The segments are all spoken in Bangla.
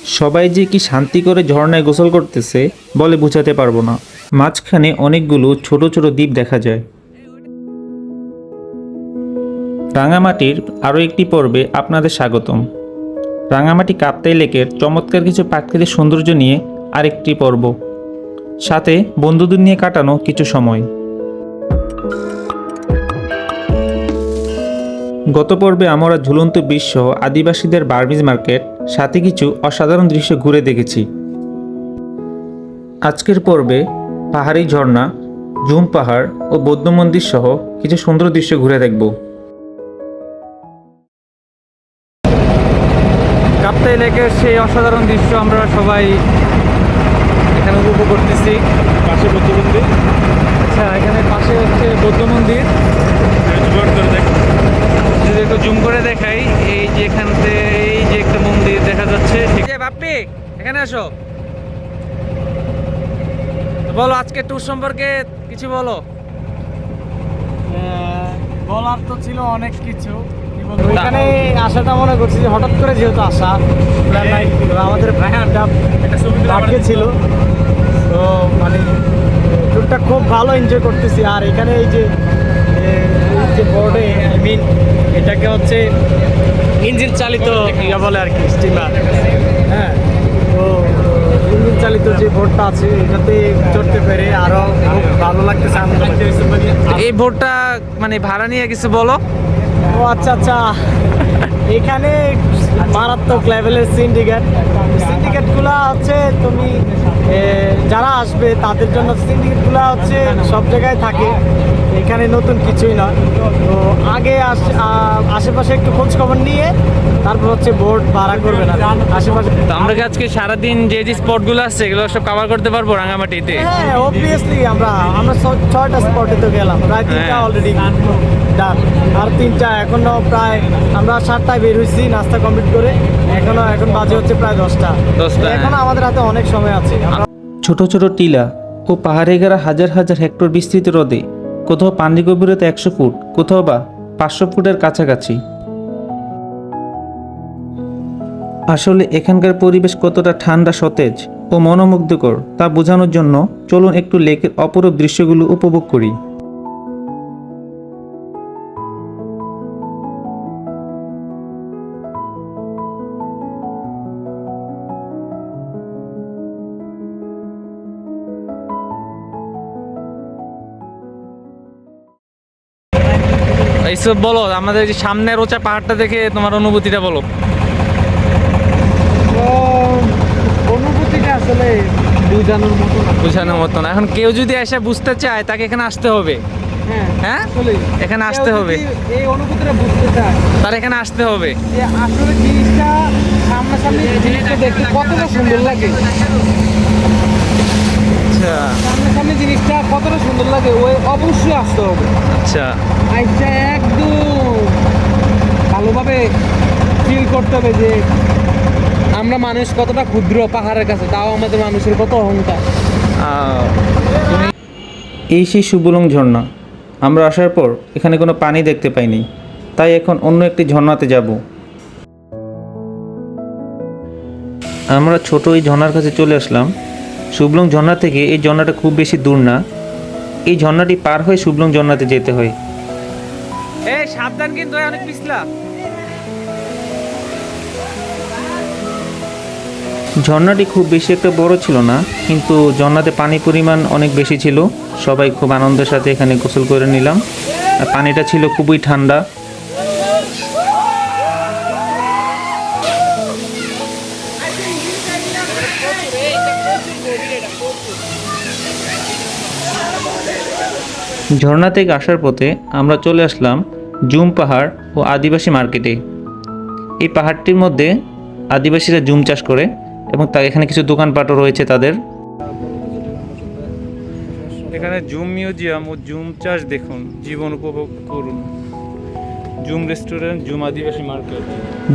সবাই যে কি শান্তি করে ঝর্ণায় গোসল করতেছে বলে বোঝাতে পারবো না। মাঝখানে অনেকগুলো ছোট ছোট দ্বীপ দেখা যায়। রাঙামাটির আরও একটি পর্বে আপনাদের স্বাগতম। রাঙামাটি কাপ্তাই লেকের চমৎকার কিছু প্রাকৃতিক সৌন্দর্য নিয়ে আরেকটি পর্ব, সাথে বন্ধুদের নিয়ে কাটানো কিছু সময়। গত পর্বে আমরা ঝুলন্ত বিশ্ব আদিবাসীদের বার্মিজ মার্কেট, সাথে কিছু অসাধারণ দৃশ্য ঘুরে দেখেছি। আজকের পর্বে পাহাড়ি ঝর্ণা, জুম পাহাড় ও বৌদ্ধ মন্দির সহ কিছু সুন্দর দৃশ্য ঘুরে দেখব। কাপ্তাই লেকের সেই অসাধারণ দৃশ্য আমরা সবাই এখানে উপভোগ করতেছি। পাশে বৌদ্ধ মন্দির। আচ্ছা, এখানে পাশে হচ্ছে বৌদ্ধ মন্দির। যদি একটু জুম করে দেখাই, এই যে এখান থেকে এই যে একটা মন্দির দেখা যাচ্ছে। ঠিক আছে বাপ্পি, এখানে আসো, বলো আজকে ট্যুর সম্পর্কে কিছু বলো। বলার তো ছিল অনেক কিছু। এখানে আসাটা মনে করছি যে হঠাৎ করে যেহেতু আসা আমাদের ভাগ্যে ছিল, তো মানে ট্যুরটা খুব ভালো এনজয় করতেছি। আর এখানে এই যে বোর্ডে আই মিন এটাকে হচ্ছে ইঞ্জিন চালিত ইয়া বলে আর কি, স্টিমার। হ্যাঁ, তো ইঞ্জিন চালিত যে বোর্ডটা আছে এটাতে চড়তে পেরে আরো খুব ভালো লাগতেছে, আনন্দ লাগতেছে। এই বোটটা মানে ভাড়া নিয়ে কিছু বলো। ও আচ্ছা আচ্ছা, এখানে মারাত্মক লেভেলের সিন্ডিকেটগুলো হচ্ছে, তুমি যারা আসবে তাদের জন্য সিন্ডিকেটগুলো হচ্ছে সব জায়গায় থাকে, এখানে নতুন কিছুই নয়। তো আগে আশেপাশে একটু খোঁজ খবর নিয়ে তারপর হচ্ছে বোট ভাড়া করবে না আশেপাশে। তো আমরা কি আজকে সারাদিন যে যে স্পটগুলো আছে এগুলো সব কভার করতে পারবো রাঙামাটিতে? হ্যাঁ, অবভিয়াসলি আমরা 6টা স্পটে তো গেলাম, প্রায় 3টা অলরেডি ডান, আর 3টা এখনো প্রায়। আমরা 7টায় বের হয়েছি নাস্তা কমপ্লিট করে, এখন বাজে হচ্ছে প্রায় 10টা। এখনো আমাদের হাতে অনেক সময় আছে। ছোট ছোট টিলা ও পাহাড়ে ঘেরা হাজার হাজার হেক্টর বিস্তৃত হ্রদে কোথাও পানি গভীরতা 100 ফুট, কোথাও বা 500 ফুটের কাছাকাছি। আসলে এখানকার পরিবেশ কতটা ঠান্ডা, সতেজ ও মনোমুগ্ধকর তা বোঝানোর জন্য চলুন একটু লেকের অপরূপ দৃশ্যগুলো উপভোগ করি। এইসব বলো, আমাদের যে সামনের ওচা পাহাড়টা দেখে তোমার অনুভূতিটা বলো। অনুভূতিটা আসলে বোঝানোর মতো না। এখন কেউ যদি এসে বুঝতে চায় তাকে এখানে আসতে হবে। হ্যাঁ, এখানে আসতে হবে। এই অনুভূতিটা বুঝতে চায় তার এখানে আসতে হবে। যে আসলে জিনিসটা সামনাসামনি জিনিসটা দেখতে কতটা সুন্দর লাগে। আচ্ছা সামনাসামনি জিনিসটা কতটা সুন্দর লাগে, ওই অবশ্যই আসতে হবে। আচ্ছা, আইসটা একদম ভালোভাবে ফিল করতে হবে যে আমরা মানুষ কতটা ক্ষুদ্র পাহাড়ের কাছে, তাও আমাদের মানুষের কত অহংকার। এই সেই সুবুলং ঝর্ণা। আমরা আসার পর এখানে কোনো পানি দেখতে পাইনি, তাই এখন অন্য একটি ঝর্ণাতে যাব। আমরা ছোট এই ঝর্ণার কাছে চলে আসলাম। সুবলং ঝর্ণা থেকে এই ঝর্ণাটা খুব বেশি দূর না, এই ঝর্ণাটি পার হয়ে সুবলং ঝর্ণাতে যেতে হয়। এই সাবধান কিন্তু, অনেক পিছলা। ঝর্ণাটি খুব বেশি একটা বড় ছিল না, কিন্তু ঝর্ণাতে পানির পরিমাণ অনেক বেশি ছিল। সবাই খুব আনন্দের সাথে এখানে গোসল করে নিলাম, আর পানিটা ছিল খুবই ঠান্ডা। ঝর্ণা থেকে আসার পথে আমরা চলে আসলাম জুম পাহাড় ও আদিবাসী মার্কেটে। এই পাহাড়টির মধ্যে আদিবাসীরা জুম চাষ করে এবং তার এখানে কিছু দোকানপাটও রয়েছে তাদের। এখানে জুম মিউজিয়াম ও জুম চাষ দেখুন, জীবন উপভোগ করুন। জুম রেস্টুরেন্ট, জুম আদিবাসী মার্কেট।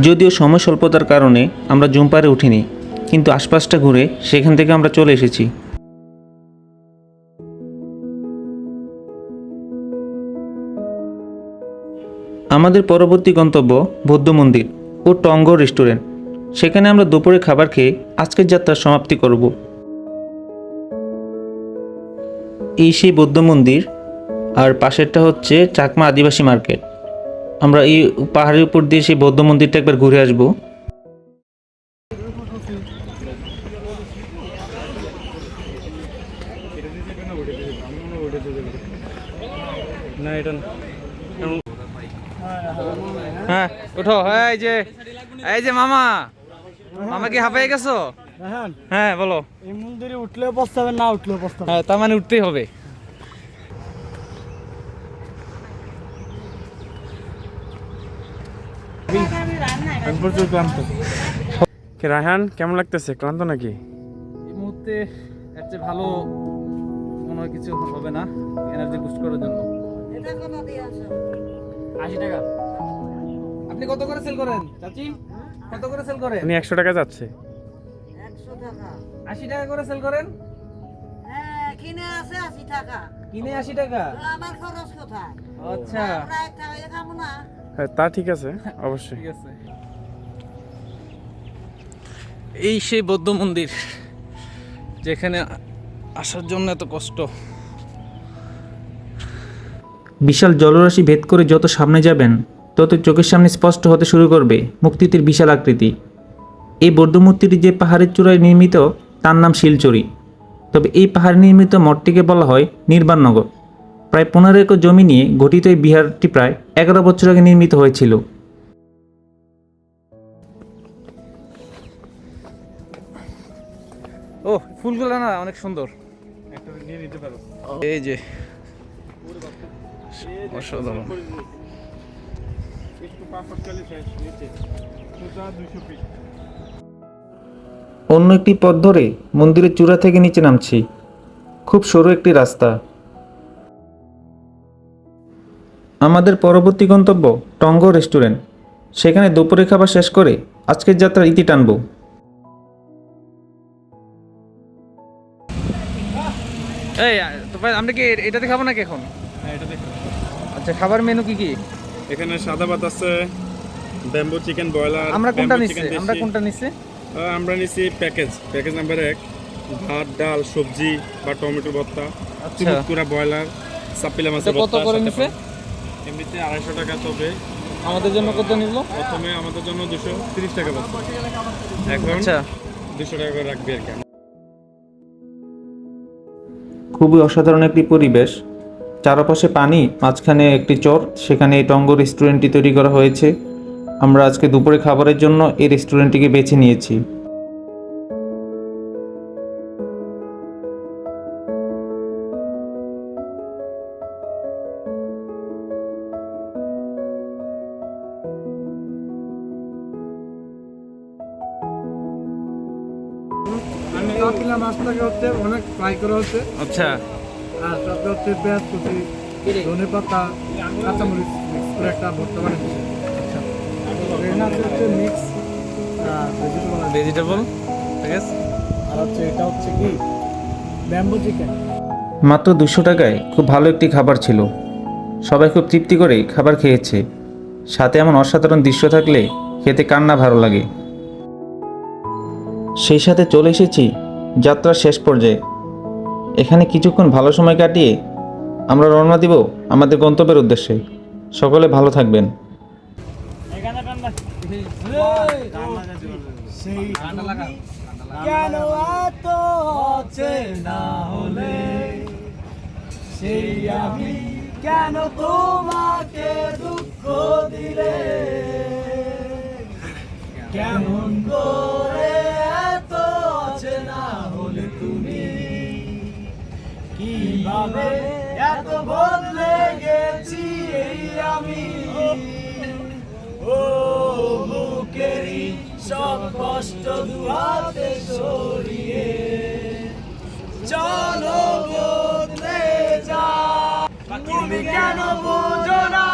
যদিও সময় স্বল্পতার কারণে আমরা জুম পাহাড়ে উঠিনি, কিন্তু আশপাশটা ঘুরে সেখান থেকে আমরা চলে এসেছি। আমাদের পরবর্তী গন্তব্য বৌদ্ধ মন্দির ও টঙ্গর রেস্টুরেন্ট। সেখানে আমরা দুপুরে খাবার খেয়ে আজকের যাত্রার সমাপ্তি করব। এই সেই বৌদ্ধ মন্দির, আর পাশেরটা হচ্ছে চাকমা আদিবাসী মার্কেট। আমরা এই পাহাড়ের উপর দিয়ে সেই বৌদ্ধ মন্দিরটা একবার ঘুরে আসব। না এটা না। হ্যাঁ উঠো। হ্যাঁ এই যে মামা কি হাঁপাই গেছো? রায়হান, হ্যাঁ বলো। এই মন্দিরে উঠলেও পস্তাবে, না উঠলেও পস্তাবে। হ্যাঁ তার মানে উঠতেই হবে। রায়হান, কেমন লাগতেছে? ক্লান্ত নাকি? এই মুহূর্তে এর চেয়ে ভালো মনে হয় কিছু হবে না এনার্জি বুস্ট করার জন্য। 80 টাকা। আপনি কত করে সেল করেন চাচি? কত করে সেল করেন? উনি 100 টাকা যাচ্ছে। 80 টাকা করে সেল করেন? হ্যাঁ, কিনে আছে 80 টাকা। কিনে 80 টাকা? আমার খরচ কোথায়? আচ্ছা আমরা 1 টাকা দিয়ে খাবো না। হ্যাঁ, তা ঠিক আছে, অবশ্যই। ঠিক আছে। এই সেই বৌদ্ধ মন্দির যেখানে আসার জন্য এত কষ্ট। বিশাল জলরাশি ভেদ করে যত সামনে যাবেন তত চোখের সামনে স্পষ্ট হতে শুরু করবে মুক্তিটির বিশাল আকৃতি। এই বৌদ্ধ মূর্তিটি যে পাহাড়ের চূড়ায় নির্মিত তার নাম শিলচরি। তবে এই পাহাড়ে নির্মিত মঠটিকে বলা হয় নির্বাণনগর। প্রায় 15 একর জমি নিয়ে গঠিত এই বিহারটি প্রায় 11 বছর আগে নির্মিত হয়েছিল। ও ফুলগুলো না অনেক সুন্দর। একটা নিয়ে নিতে পারো। এই যে অসাধারণ। একটু পাপড় শেষ নিচে। সোজা 200 ফিট। অন্য একটি পথ ধরে মন্দিরের চূড়া থেকে নিচে নামছি। খুব সরু একটি রাস্তা। আমাদের পরবর্তী গন্তব্য টঙ্গ রেস্টুরেন্ট। সেখানে দুপুরে খাবার শেষ করে আজকের যাত্রার ইতি টানব। এই তো ভাই আমরা কি এটাতে খাবো নাকি এখন? হ্যাঁ, এটা দেখো। আচ্ছা খাবার মেনু কি কি? এখানে সাদা ভাত আছে, ব্যাম্বু চিকেন বয়লার। আমরা কোনটা নিচ্ছি? আমরা নিছি প্যাকেজ নাম্বার 1। ভাত, ডাল, সবজি বা টমেটো ভর্তা, আচ্ছা চুমুকুরা বয়লার, সাপিলা মাছের কত ভর্তা। করে সাথে নিছে? এমনিতে 250 টাকা। তবে আমাদের জন্য কত নিল? প্রথমে আমাদের জন্য 230 টাকা পাচ্ছে। এখন আচ্ছা 200 টাকা করে রাখবি আর কি। খুবই অসাধারণ একটি পরিবেশ। চারপাশে পানি, মাঝখানে একটি চর, সেখানে এই টঙ্গ রেস্টুরেন্টটি তৈরি করা হয়েছে। আমরা আজকে দুপুরে খাবারের জন্য এই রেস্টুরেন্টটিকে বেছে নিয়েছি। কাতলা মাছটাকে হচ্ছে অনেক ফ্রাই করা হচ্ছে, আচ্ছা আর তাতে হচ্ছে পেঁয়াজ কুচি, ধনে পাতা, কাঁচামরিচ মিক্স করে একটা ভর্তা বানিয়েছে। আচ্ছা, এখানে হচ্ছে মিক্স ভেজিটেবল ঠিক আছে। আর হচ্ছে এটা হচ্ছে কি ব্যাম্বু চিকেন। মাত্র 200 টাকায় খুব ভালো একটি খাবার ছিল। সবাই খুব তৃপ্তি করে খাবার খেয়েছে। সাথে এমন অসাধারণ দৃশ্য থাকলে খেতে কার না ভালো লাগে। সেই সাথে চলে এসেছি যাত্রার শেষ পর্যায়ে। এখানে কিছুক্ষণ ভালো সময় কাটিয়ে আমরা রওনা দিব আমাদের গন্তব্যের উদ্দেশ্যে। সকলে ভালো থাকবেন। সেই কেন এত হচ্ছে না হলে, সেই আমি কেন তোমাকে দুঃখ দিলে, কেমন করে এত হচ্ছে না হলে তুমি, কিভাবে এত বদলে গেছি এই আমি। ও বুকেরই সব কষ্ট দুহাতে সরিয়ে চলো বদলে যা, তুমি কেন বোঝো না